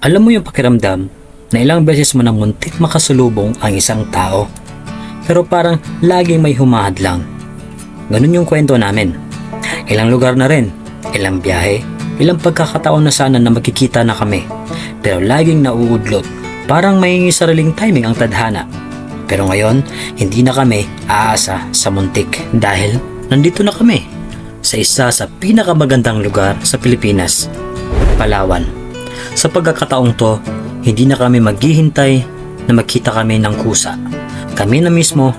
Alam mo yung pakiramdam na ilang beses mo nang muntik makasalubong ang isang tao, pero parang laging may humahadlang. Ganun yung kwento namin. Ilang lugar na rin, ilang biyahe, ilang pagkakataon na sana na magkikita na kami, pero laging nauudlot, parang may sariling timing ang tadhana. Pero ngayon, hindi na kami aasa sa muntik dahil nandito na kami sa isa sa pinakamagandang lugar sa Pilipinas, Palawan. Sa pagkakataong to, hindi na kami maghihintay na magkita kami ng kusa. Kami na mismo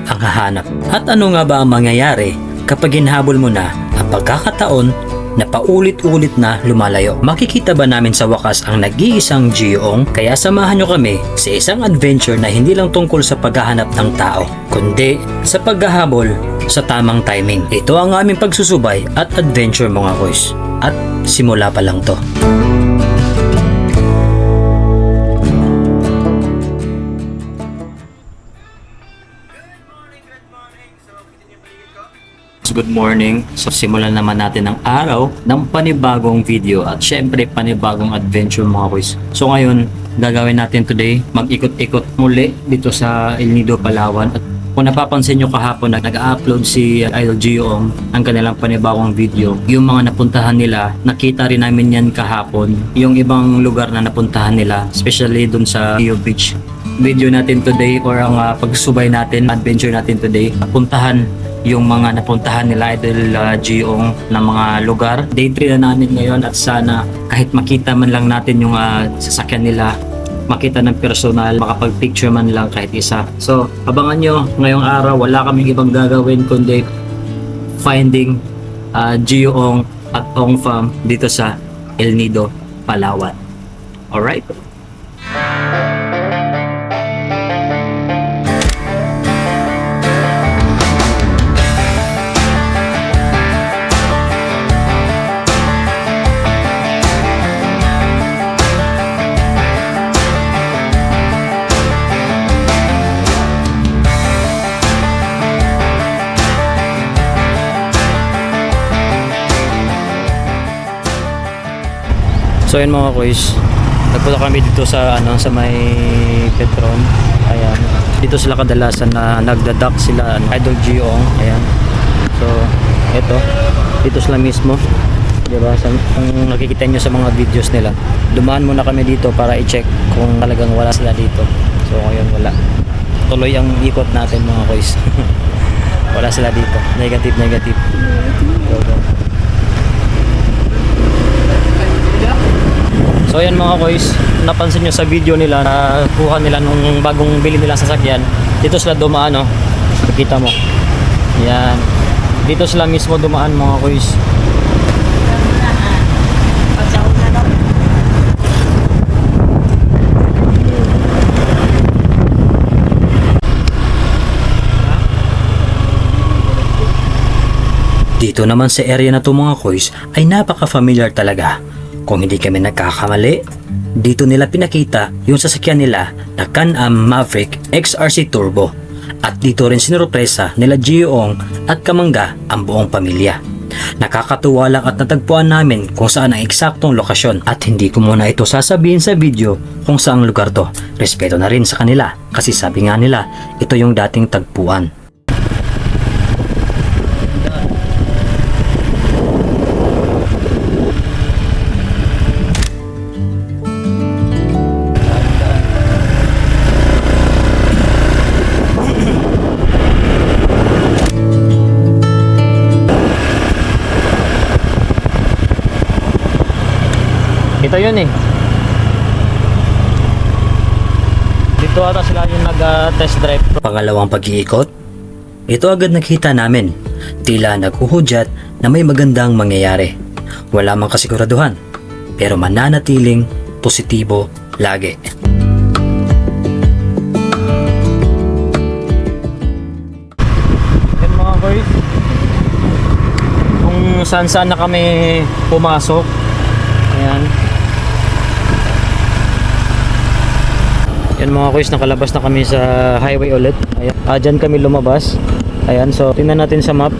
ang hahanap. At ano nga ba ang mangyayari kapag hinahabol mo na ang pagkakataon na paulit-ulit na lumalayo? Makikita ba namin sa wakas ang nag-iisang Gioong? Kaya samahan nyo kami sa isang adventure na hindi lang tungkol sa paghahanap ng tao, kundi sa paghahabol sa tamang timing. Ito ang aming pagsusubay at adventure mga koys. At simula pa lang to. Good morning. So simulan naman natin ang araw ng panibagong video at syempre panibagong adventure mga boys. So ngayon, gagawin natin today, mag-ikot-ikot muli dito sa El Nido, Palawan. At kung napapansin nyo kahapon na nag-upload si Idol Gioong ang kanilang panibagong video, yung mga napuntahan nila, nakita rin namin yan kahapon. Yung ibang lugar na napuntahan nila, especially dun sa Rio Beach. Video natin today or ang pagsubay natin, adventure natin today, puntahan yung mga napuntahan nila Idol Gioong na mga lugar. Day 3 na namin ngayon at sana kahit makita man lang natin yung sasakyan nila, makita ng personal, makapag-picture man lang kahit isa. So, abangan nyo ngayong araw, wala kaming ibang gagawin kundi finding Gioong at Ong Fam dito sa El Nido, Palawan. Alright? So yun mga koys, nagpunta kami dito sa sa may Petron. Ayan. Dito sila kadalasan na nagdadak sila Idol Gioong. Ayan. So ito, dito sila mismo. 'Di ba? Kung nakikita niyo sa mga videos nila, dumaan muna kami dito para i-check kung talagang wala sila dito. So ngayon wala. Tuloy ang ikot natin mga koys. Wala sila dito. Negative. Go. So ayan mga koys, napansin nyo sa video nila na kuha nila nung bagong bili nilang sasakyan. Dito sila dumaan, oh. Nakita mo. Yan. Dito sila mismo dumaan mga koys. Dito naman sa area na to mga koys ay napaka-familiar talaga. Kung hindi kami nagkakamali, dito nila pinakita yung sasakyan nila na Can-Am Maverick XRC Turbo. At dito rin sinurpresa nila Gioong at Kamangga ang buong pamilya. Nakakatuwa lang at natagpuan namin kung saan ang eksaktong lokasyon at hindi ko muna ito sasabihin sa video kung saang lugar to. Respeto na rin sa kanila kasi sabi nga nila ito yung dating tagpuan. Ito yun eh. Dito ata sila yung nag-test drive. Pangalawang pag-iikot, ito agad nakita namin. Tila naghuhudyat na may magandang mangyayari. Wala mang kasiguraduhan, pero mananatiling positibo lagi. Yan mga boys, kung saan na kami pumasok. Ayan. Yan mga koys, nakalabas na kami sa highway ulit. Ayan. Dyan kami lumabas. Ayan, so tingnan natin sa map.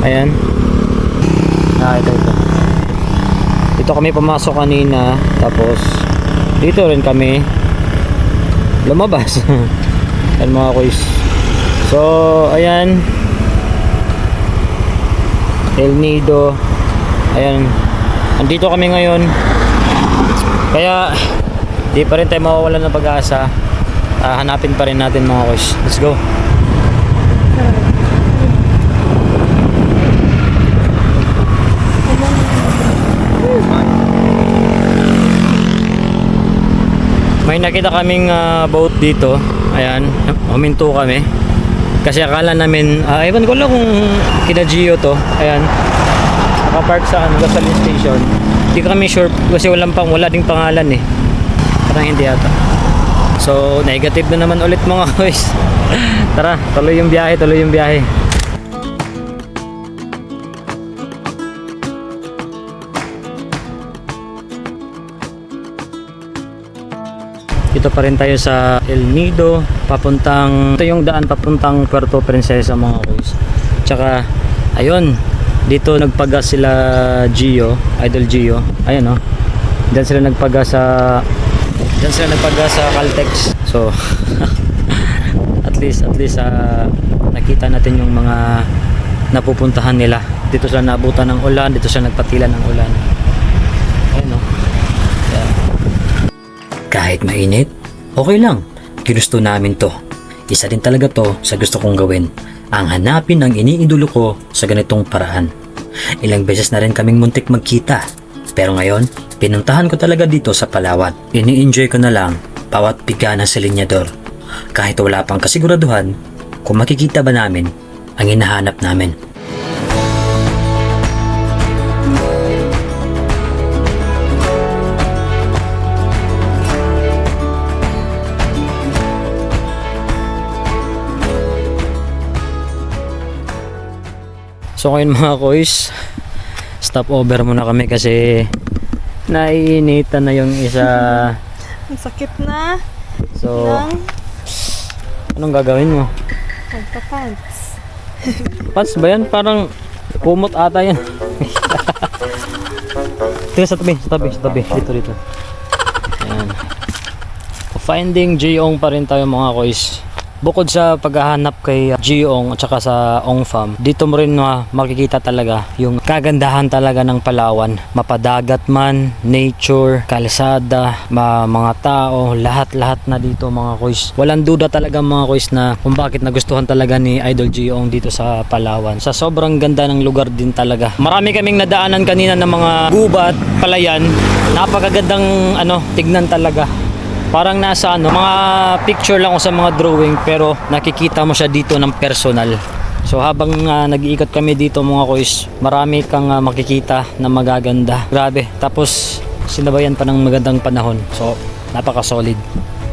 Ayan. Ito. Dito kami pumasok kanina. Tapos dito rin kami lumabas. Yan mga kuys. So ayan, El Nido. Ayan, andito kami ngayon. Kaya di pa rin tayo mawawalan ng pag-asa. Hanapin pa rin natin mga kuys. Let's go. May nakita kaming boat dito. Ayan, huminto kami. Kasi akala namin, ewan ko lang kung kina Gio to. Ayan, nakapark sa gasoline station. Hindi kami sure kasi wala ding pangalan eh. Parang hindi yata. So, negative na naman ulit mga boys. Tara, tuloy yung biyahe, tuloy yung biyahe. Dito pa rin tayo sa El Nido, ito yung daan papuntang Puerto Princesa mga boys. Tsaka ayun, dito nagpagas sila Gio, Idol Gio. Ayun oh. Diyan sila nagpagas sa Caltex. So at least nakita natin yung mga napupuntahan nila. Dito sila naabutan ng ulan, dito sila nagpatila ng ulan. Ayun oh. Yeah. Kahit mainit, okay lang. Ginusto namin to. Isa din talaga to sa gusto kong gawin. Ang hanapin ang iniidolo ko sa ganitong paraan. Ilang beses na rin kaming muntik magkita. Pero ngayon, pinuntahan ko talaga dito sa Palawan. Ini-enjoy ko na lang bawat piga ng silinyador. Kahit wala pang kasiguraduhan kung makikita ba namin ang hinahanap namin. So ngayon mga koys, stop over muna kami kasi naiinitan na yung isa. Ang sakit na. So anong gagawin mo? Magpa-pants. Pants ba yan? Parang kumot ata yan. Dito sa tabi. Dito. Ayan. Finding Jiong pa rin tayo mga koys. Bukod sa paghahanap kay Jiong at saka sa Ong Farm, dito mo rin makikita talaga yung kagandahan talaga ng Palawan. Mapadagat man, nature, kalsada, mga tao, lahat na dito mga koys. Walang duda talaga mga koys na kung bakit nagustuhan talaga ni Idol Jiong dito sa Palawan. Sa sobrang ganda ng lugar din talaga. Marami kaming nadaanan kanina ng mga gubat, palayan. Napakagandang tignan talaga. Parang nasa mga picture lang o sa mga drawing pero nakikita mo siya dito ng personal. So habang nag-iikot kami dito mga koys, marami kang makikita na magaganda. Grabe. Tapos sinabayan pa ng magandang panahon. So napaka-solid.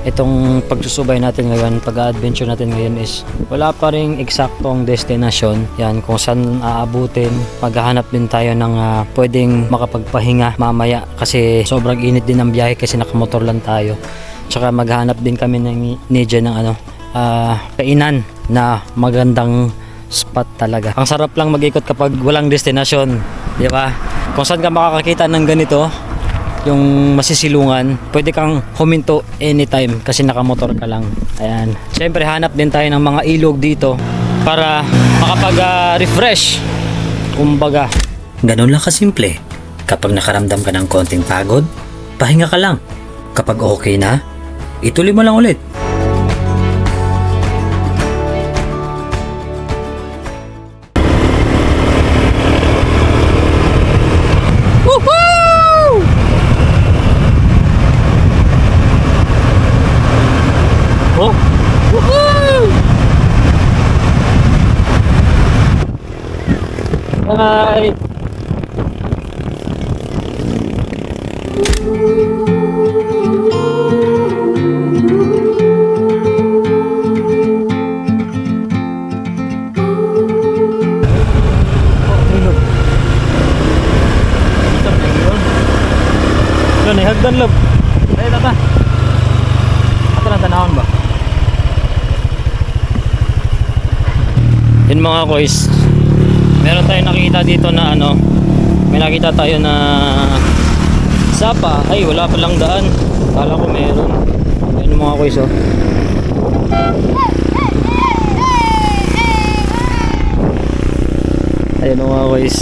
Itong pagsusubay natin ngayon, pag-adventure natin ngayon is wala pa ring eksaktong destinasyon. Yan, kung saan aabutin. Maghahanap din tayo ng pwedeng makapagpahinga mamaya kasi sobrang init din ang biyahe kasi nakamotor lang tayo. Tsaka maghanap din kami ng kainan na magandang spot talaga. Ang sarap lang mag-ikot kapag walang destinasyon, di ba? Kung saan ka makakakita ng ganito, yung masisilungan, pwede kang huminto anytime kasi nakamotor ka lang. Ayan. Siyempre hanap din tayo ng mga ilog dito para makapag-refresh. Kumbaga, ganun lang kasimple. Kapag nakaramdam ka ng konting pagod, pahinga ka lang. Kapag okay na, ituloy mo lang ulit. Woohoo! Oh! Woohoo! Bye! Doon ay hagdan lob. Ay tata. Ato lang tanahon ba? Yun mga koys. Meron tayong nakita dito na may nakita tayo na Sapa. Ay, wala palang daan. Kala ko meron. Ayan mga kuys oh. Ayan mga kuys.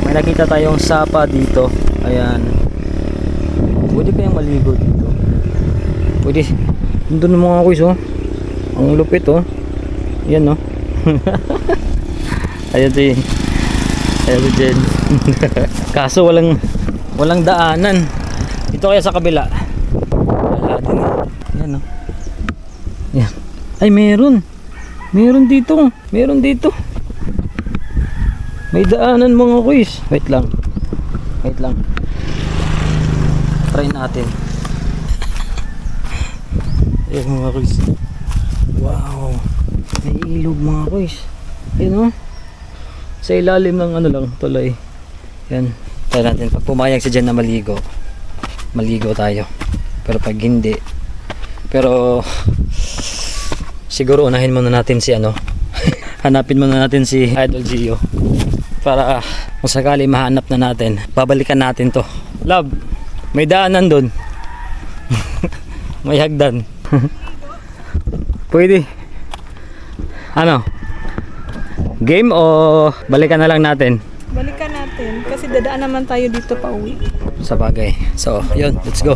May nakita tayong sapa dito. Ayan. Pwede kayang maligo dito. Pwede. Doon mga kuys oh. Ang lupit oh. Ayan oh. Ayan si Jen. Kaso walang daanan. Dito kaya sa kabila. Wala din eh. Ayan oh. Ayan. Ay meron. Meron dito. Meron dito. May daanan mga kuys. Wait lang. Wait lang. Try natin. Ayan mga kuys. Wow. May ilog mga kuys. Ayan o. Sa ilalim ng ano lang, tulay. Ayan. Try natin. Pag pumayag si Jen na maligo, maligo tayo. Pero pag hindi, pero siguro unahin muna natin si ano. Hanapin muna natin si Idol Gio. Para kung sakali mahanap na natin, babalikan natin to. Love, may daanan doon. May hagdan. Pwede. Ano? Game o balikan na lang natin? Balikan natin kasi dadaan naman tayo dito pa uwi. Sa bagay. So, yun. Let's go.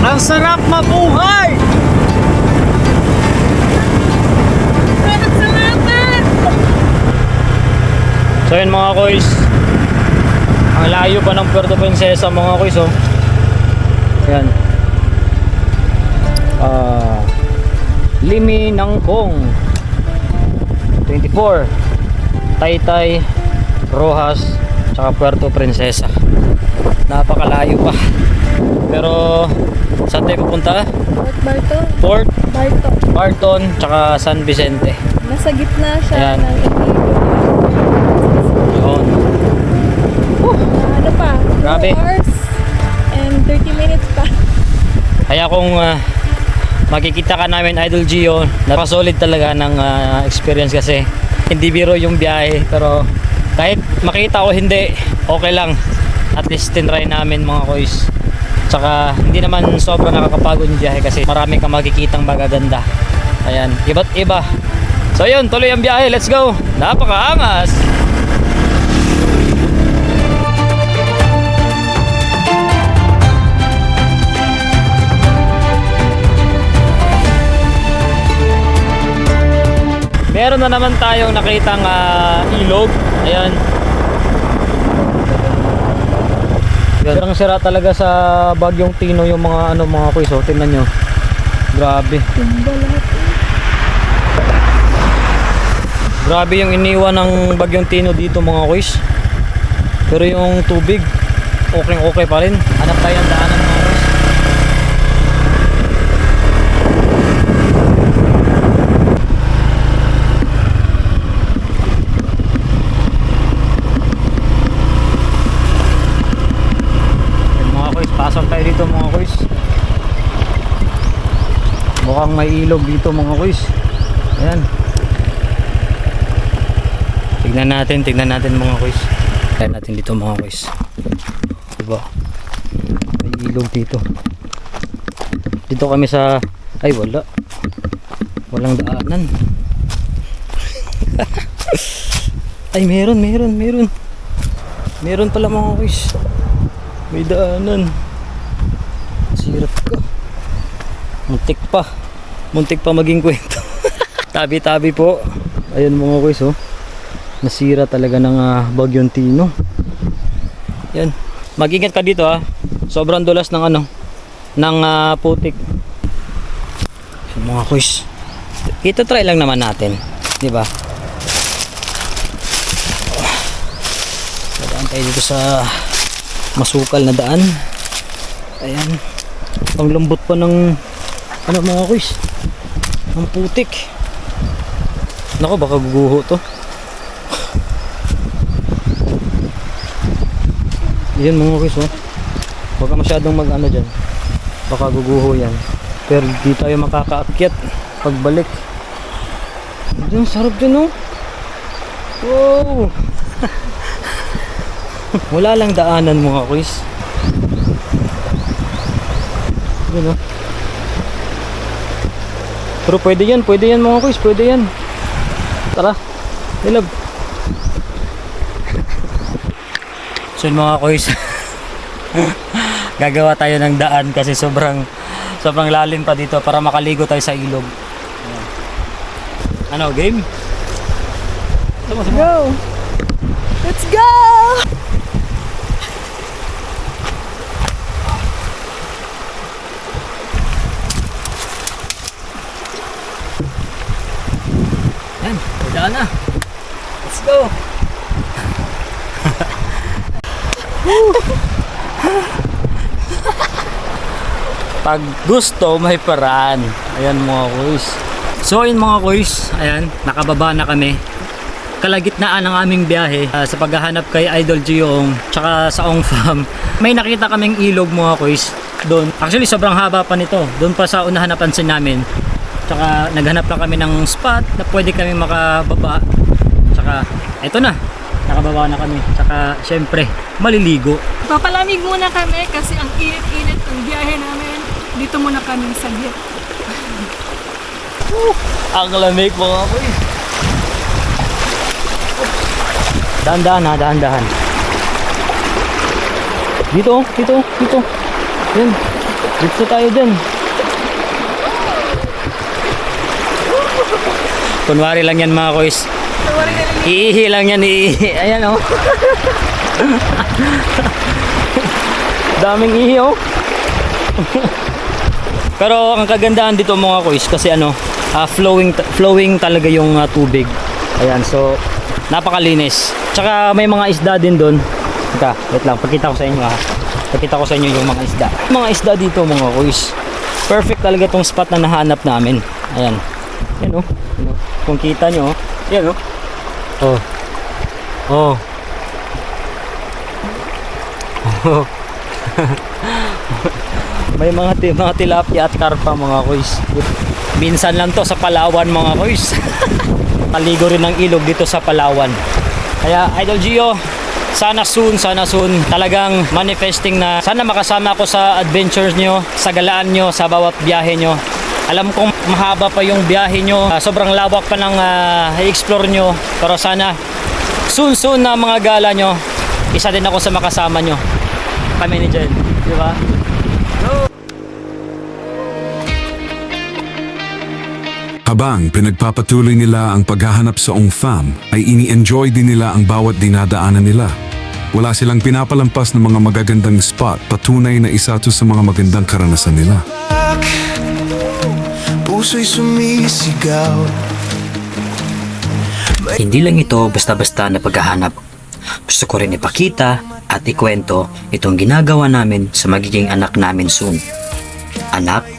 Ang sarap mabuhay! So yun mga koys, ang layo pa ng Puerto Princesa mga koys oh. Ayan. Limi Nangkong 24 Taytay, Rojas, tsaka Puerto Princesa. Napakalayo pa. Pero saan tayo pupunta? Port Barton. Port Barton. Barton, tsaka San Vicente. Nasa gitna siya Ayan. ng Yun. ano pa? 2 Grabe. hours and 30 minutes pa. Kaya kung makikita ka namin Idol Gio, napakasolid talaga ng experience kasi hindi biro yung biyahe, pero kahit makita ko hindi, okay lang. At least tinry namin mga koys. Tsaka hindi naman sobrang nakakapagod yung biyahe kasi marami kang makikitang magaganda. Ayan, iba't iba. So yun, tuloy ang biyahe, let's go. Napakaangas. Meron na naman tayong nakitang ilog. Ayan. Sirang sira talaga sa Bagyong Tino yung mga ano mga kuys. Tingnan nyo. Grabe. Tumba lahat. Grabe yung iniwan ng Bagyong Tino dito mga kuys. Pero yung tubig okay pa rin. Hanap tayo ng daanan mga kuys. Pasok tayo dito mga kuys. Mukhang may ilog dito mga kuys. Ayan. Tignan natin mga kuys. Tignan natin dito mga kuys. Diba? May ilog dito. Dito kami sa... Ay wala. Walang daanan. Ay meron. Meron pala mga kuys. May daanan. Sirap ka. Muntik pa maging kwento. Tabi-tabi po. Ayan mga kuys oh. Nasira talaga ng Bagyong Tino. Yan. Mag-ingat ka dito ha. Sobrang dulas ng ano, ng putik. So, mga kuys. Ito try lang naman natin, 'di ba? Dadaan tayo dito sa masukal na daan. Ayan. Ang lambot pa ng ano mga kuys, ang putik. Nako baka guguho to. Yan mga kuys, oh. Huwag ka masyadong mag-ano dyan. Baka guguho yan. Pero di tayo makakaakyat pagbalik. Diyan, sarap dyan, oh. Wow! Wala lang daanan mga kuys. Yan, oh. Pero pwede yan mga kuys, pwede yan. Tara, ilab. So yun mga kuys, gagawa tayo ng daan kasi sobrang lalim pa dito para makaligo tayo sa ilog. Ano, game? Go! Let's go! Yan, daan na. Let's go! Pag gusto, may paraan. Ayan mga kuys. So yun mga kuys, ayan, nakababa na kami. Kalagitnaan ng aming biyahe sa paghahanap kay Idol Gioong tsaka sa Ong Farm. May nakita kaming ilog mga kuys doon. Actually sobrang haba pa nito. Doon pa sa unahan napansin namin. Tsaka naghanap lang kami ng spot na pwede kami makababa. Tsaka eto na, nakababa na kami. Tsaka syempre maliligo. Papalamig muna kami kasi ang init-init ng biyahe namin. Dito muna kami saglit. Ang lamig mga kuys. Dahan-dahan ha, dahan-dahan. Dito. Yan. Dito tayo dyan. Kunwari lang yan mga kuys. Iihi lang yan, iihi. Ayan oh. Daming ihi oh. Pero ang kagandahan dito mga kuys kasi ano, flowing talaga yung tubig. Ayan, so napakalinis. Tsaka may mga isda din doon. Teka, wait lang, pakita ko sa inyo ha. Pakita ko sa inyo yung mga isda. Mga isda dito mga kuys. Perfect talaga tong spot na nahanap namin. Ayan. Yan oh. Yan, oh. Kung kita nyo oh. Yan oh. Oh. Oh. Oh. May mga tilapia at karpa mga kuys. Minsan lang to sa Palawan mga kuys. Paligo rin ng ilog dito sa Palawan. Kaya Idol Gio, sana soon talagang manifesting na sana makasama ako sa adventures nyo, sa galaan nyo, sa bawat biyahe nyo. Alam kong mahaba pa yung biyahe nyo, sobrang lawak pa ng i-explore nyo, pero sana soon na mga gala nyo, isa din ako sa makasama nyo. Kami ni Jen, di ba? Habang pinagpapatuloy nila ang paghahanap sa Ong Fam, ay ini-enjoy din nila ang bawat dinadaanan nila. Wala silang pinapalampas ng mga magagandang spot, patunay na isa to sa mga magandang karanasan nila. Puso'y sumisigaw. Hindi lang ito basta-basta na paghahanap. Gusto ko rin ipakita at ikwento itong ginagawa namin sa magiging anak namin soon. Anak,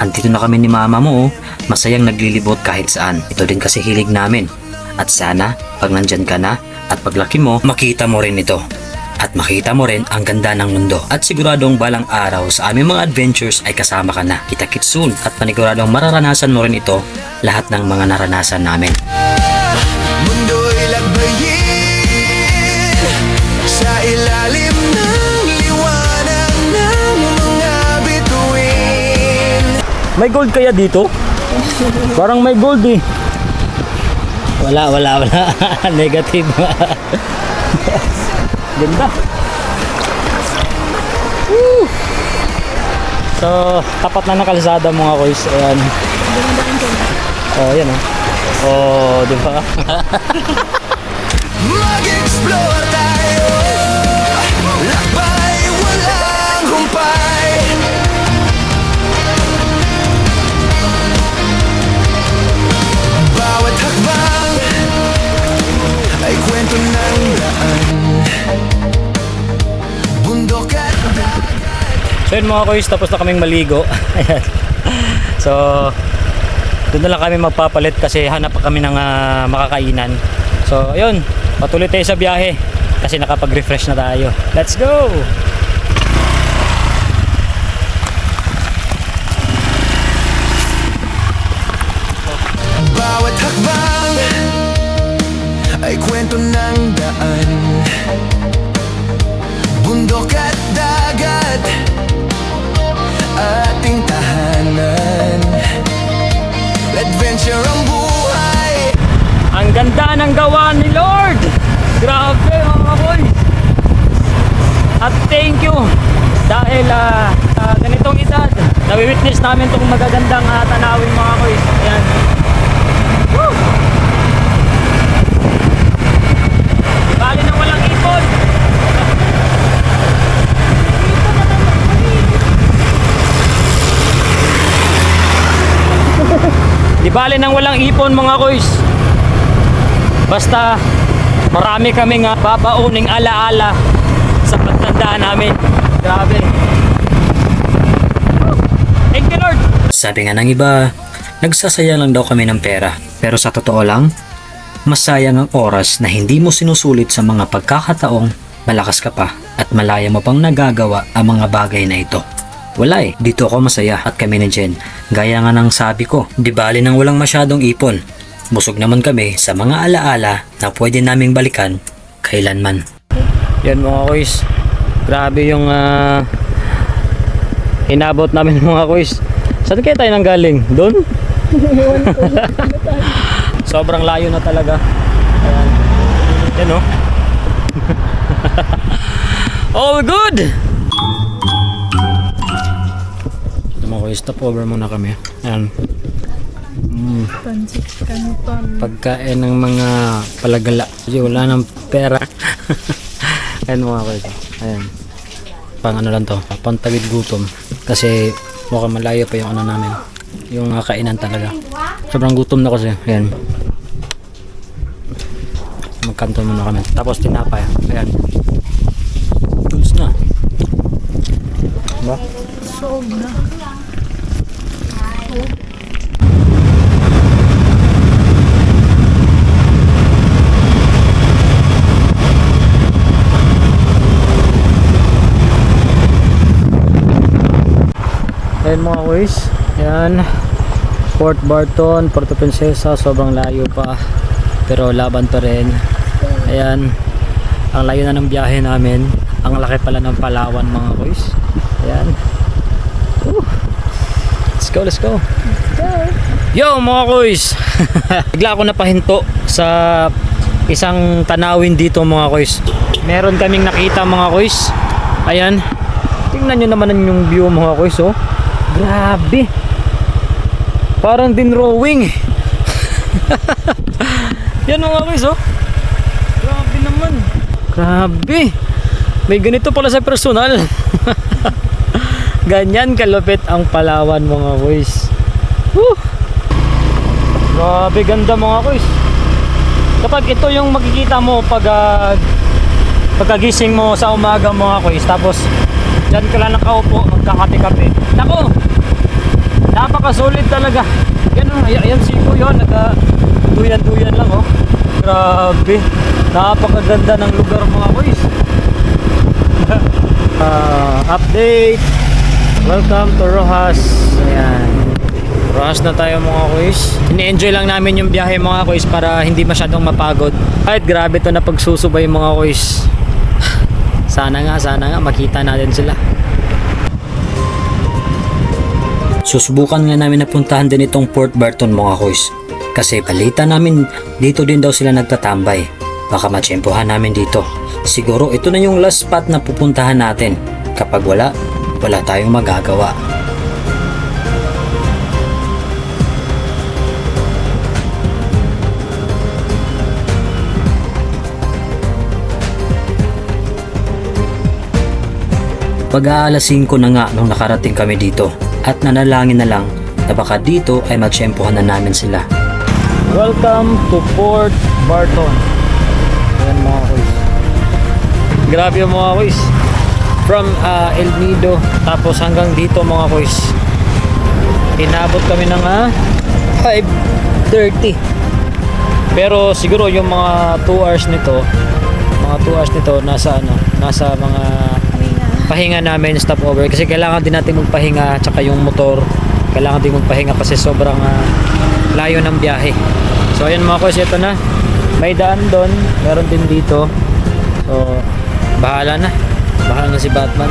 andito na kami ni mama mo, masayang naglilibot kahit saan. Ito din kasi hilig namin. At sana, pag nandyan ka na at paglaki mo, makita mo rin ito. At makita mo rin ang ganda ng mundo. At siguradong balang araw sa aming mga adventures ay kasama ka na. Kita-kits soon at paniguradong mararanasan mo rin ito lahat ng mga naranasan namin. Mundo'y lagbayin sa ilalim ng liwanag ng mga bituin. May gold kaya dito? Parang may gold eh. Wala. Negative. Ganda. Woo! So, tapat na ng kalsada mga kuys. Ayan. Oh, yan oh. Oh, di ba? Mag-explore tayo, lakbay walang humpay. Bawat hakbang ay kwento ng daan. Bundok at So yun mga kuys, tapos na kaming maligo. Ayan. So, doon na lang kami magpapalit kasi hanap pa kami ng makakainan. So, ayun, patuloy tayo sa biyahe. Kasi nakapag-refresh na tayo. Let's go! Bawat hakbang ay kwento ng daan. Bundok at dagat, ating tahanan. Adventure ang buhay. Ang ganda ng gawa ni Lord! Grabe mga boy! At thank you dahil sa ganitong edad, nawi-witness namin itong magagandang tanawin mga boy. Ayan. Woo! Di bali nang walang ipon. Di bali nang walang ipon mga koys. Basta marami kaming babauning alaala sa pagtanda namin. Grabe. Thank you Lord. Sabi nga ng iba, nagsasaya lang daw kami ng pera. Pero sa totoo lang, masayang ang oras na hindi mo sinusulit sa mga pagkakataong malakas ka pa at malaya mo pang nagagawa ang mga bagay na ito. Wala eh, dito ako masaya at kami ni Jen. Gaya nga ng sabi ko, di bali nang walang masyadong ipon. Busog naman kami sa mga alaala na pwede naming balikan kailanman. Yan mga koys, grabe yung inabot namin mga koys. Saan kaya tayo nang galing? Doon? Sobrang layo na talaga. Ayan. Yan o. All good! Stop over muna kami. Ayan. Pansit canton. Pagkain ng mga palagala. Kasi wala ng pera. Ayan mga koys. Ayan. Pang ano lang to. Pantawid gutom. Kasi mukhang malayo pa yung ano namin. Yung kainan talaga. Sobrang gutom na kasi. Ayan. Magkanton muna kami. Tapos tinapay. Ayan. Tools na. Diba? Sob na. Ayan mga boys, ayan, Port Barton, Puerto Princesa, sobrang layo pa pero laban pa rin. Ayan, ang layo na ng biyahe namin, ang laki pala ng Palawan mga boys. Ayan. Let's go. Yo mga boys. Bigla ako napahinto sa isang tanawin dito mga boys. Meron kaming nakita mga boys. Ayan, tingnan nyo naman yung view mga boys. Oh, grabe, parang din rowing. Yan mga boys. Oh, grabe naman. Grabe, may ganito pala sa personal. Ganyan kalupit ang Palawan mga boys. Woo! Grabe ganda mga boys. Kapag ito yung makikita mo pag pagkagising mo sa umaga mga boys, tapos dyan ka lang nakaupo magkakape-kape. Nako, napakasulit talaga. Yan siko yun, nagduyan-duyan lang oh. Grabe, napakaganda ng lugar mga boys. Update. Welcome to Rojas. Ayan, Rojas na tayo mga kuys. Ini-enjoy lang namin yung biyahe mga kuys para hindi masyadong mapagod. Kahit grabe to na pagsusubay mga kuys. Sana nga makita natin sila. Susubukan nga namin na puntahan din itong Port Barton mga kuys. Kasi balita namin dito din daw sila nagtatambay. Baka matsyempohan namin dito. Siguro ito na yung last spot na pupuntahan natin. Kapag wala tayong magagawa. Pag-aalas 5 na nga nung nakarating kami dito at nanalangin na lang na baka dito ay matsyempohan na namin sila. Welcome to Port Barton. Ayan mga kuys. Grabe yung mga kuys. From El Nido tapos hanggang dito mga kuys. Inabot kami ng 5:30. Pero siguro yung mga 2 hours nito, mga mga 2 hours nito nasa mga pahinga namin, stopover, kasi kailangan din natin magpahinga, tsaka yung motor kailangan din magpahinga kasi sobrang layo ng biyahe. So ayan mga kuys, ito na, may daan doon, meron din dito, so bahala na si Batman.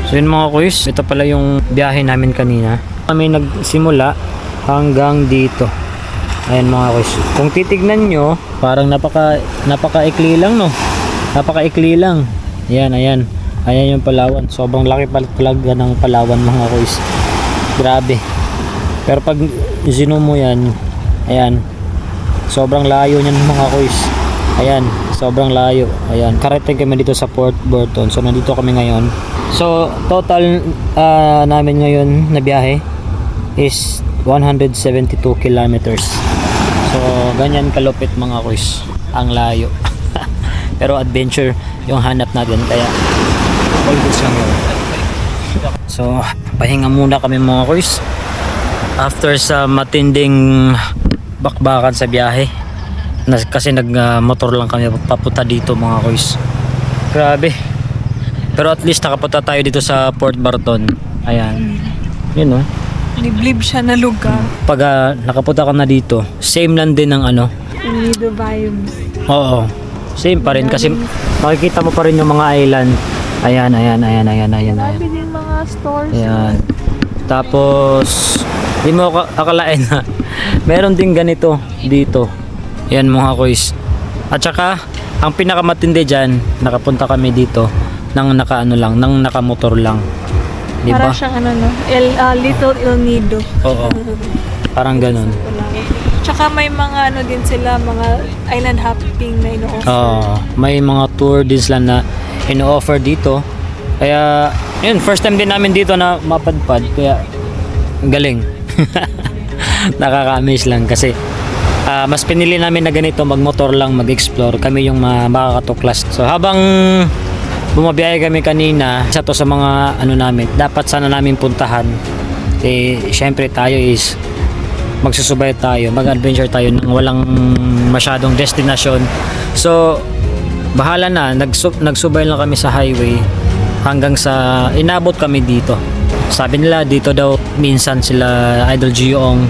So yun mga kuys, ito pala yung biyahe namin kanina. Kami nagsimula hanggang dito. Ayan mga kuys. Kung titignan nyo, parang napaka-ikli lang, no? Napaka-ikli lang. Ayan. Ayan yung Palawan. Sobrang laki talaga ng Palawan mga kuys. Grabe. Pero pag zoom mo yan, ayan. Sobrang layo niyan mga kuys. Ayan, sobrang layo. Ayan, karating kami dito sa Port Burton. So nandito kami ngayon. So total namin ngayon na biyahe is 172 kilometers. So ganyan kalupit mga kuys, ang layo. Pero adventure yung hanap natin, kaya all goods lang yun. So pahinga muna kami mga kuys after sa matinding bakbakan sa biyahe. Kasi nag-motor lang kami papunta dito mga kuys. Grabe. Pero at least nakapunta tayo dito sa Port Barton. Ayan. Yun, no? Liblib siya na lugar. Pag nakapunta ka na dito, same lang din ng ano. Lido vibes. Oo. Same pa rin kasi makikita mo pa rin yung mga island. Ayan. Grabe din mga stores. Ayan. Tapos di mo akalain na meron din ganito dito. Ayan mga kuys. At saka ang pinakamatindi dyan, nakapunta kami dito nang nakamotor lang. Di ba? Para siyang Little El Nido. Oo. Parang ganun. Tsaka may mga din sila, mga island hopping na ino-offer. May mga tour din sila na ino-offer dito. Kaya, yun, first time din namin dito na mapadpad. Kaya, galing. Nakaka-amaze lang kasi mas pinili namin na ganito, magmotor lang, mag-explore. Kami yung makakatuklas. So, habang bumabiyahe kami kanina, isa to sa mga namin, dapat sana namin puntahan. Syempre tayo is magsusubay tayo, mag-adventure tayo nang walang masyadong destination. So bahala na, nagsubay lang kami sa highway hanggang sa inabot kami dito. Sabi nila dito daw minsan sila Idol Giong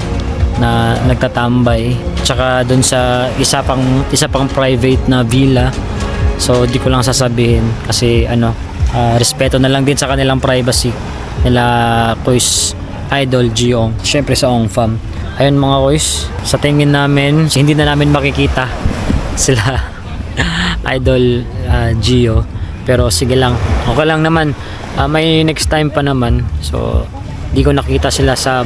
na nagtatambay, tsaka dun sa isa pang private na villa. So di ko lang sasabihin kasi respeto na lang din sa kanilang privacy nila kuys Idol Giong, syempre sa Ong Fam. Ayun mga kuys, sa tingin namin hindi na namin makikita sila Idol Gio, pero sige lang, okay lang naman. May next time pa naman. So di ko nakita sila sa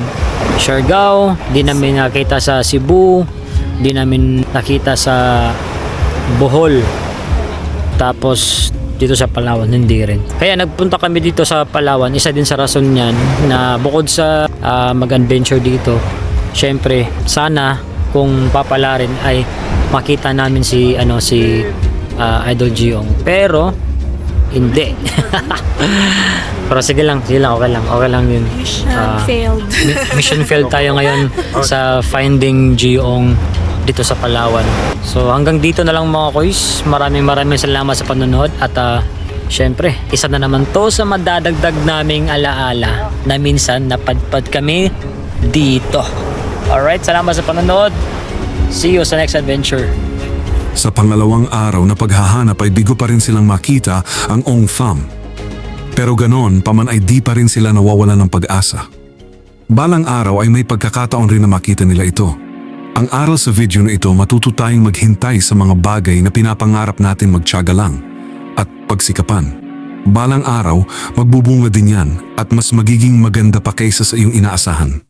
Siargao, di namin nakita sa Cebu, di namin nakita sa Bohol. Tapos dito sa Palawan hindi rin. Kaya nagpunta kami dito sa Palawan. Isa din sa rason niyan na bukod sa mag-adventure dito, syempre sana kung papala rin ay makita namin si Idol Giong. Pero hindi. Pero sige lang, okay lang yun. Mission failed. Mission failed tayo ngayon sa finding Giong dito sa Palawan. So hanggang dito na lang mga kuys. Maraming salamat sa panonood. At syempre, isa na naman to sa madadagdag naming alaala na minsan napadpad kami dito. Alright, salamat sa panonood. See you sa next adventure. Sa pangalawang araw na paghahanap ay bigo pa rin silang makita ang Ong Fam. Pero ganon, paman ay di pa rin sila nawawalan ng pag-asa. Balang araw ay may pagkakataon rin na makita nila ito. Ang aral sa video na ito, matuto tayong maghintay sa mga bagay na pinapangarap natin, magtiyaga lang at pagsikapan. Balang araw, magbubunga din yan at mas magiging maganda pa kaysa sa iyong inaasahan.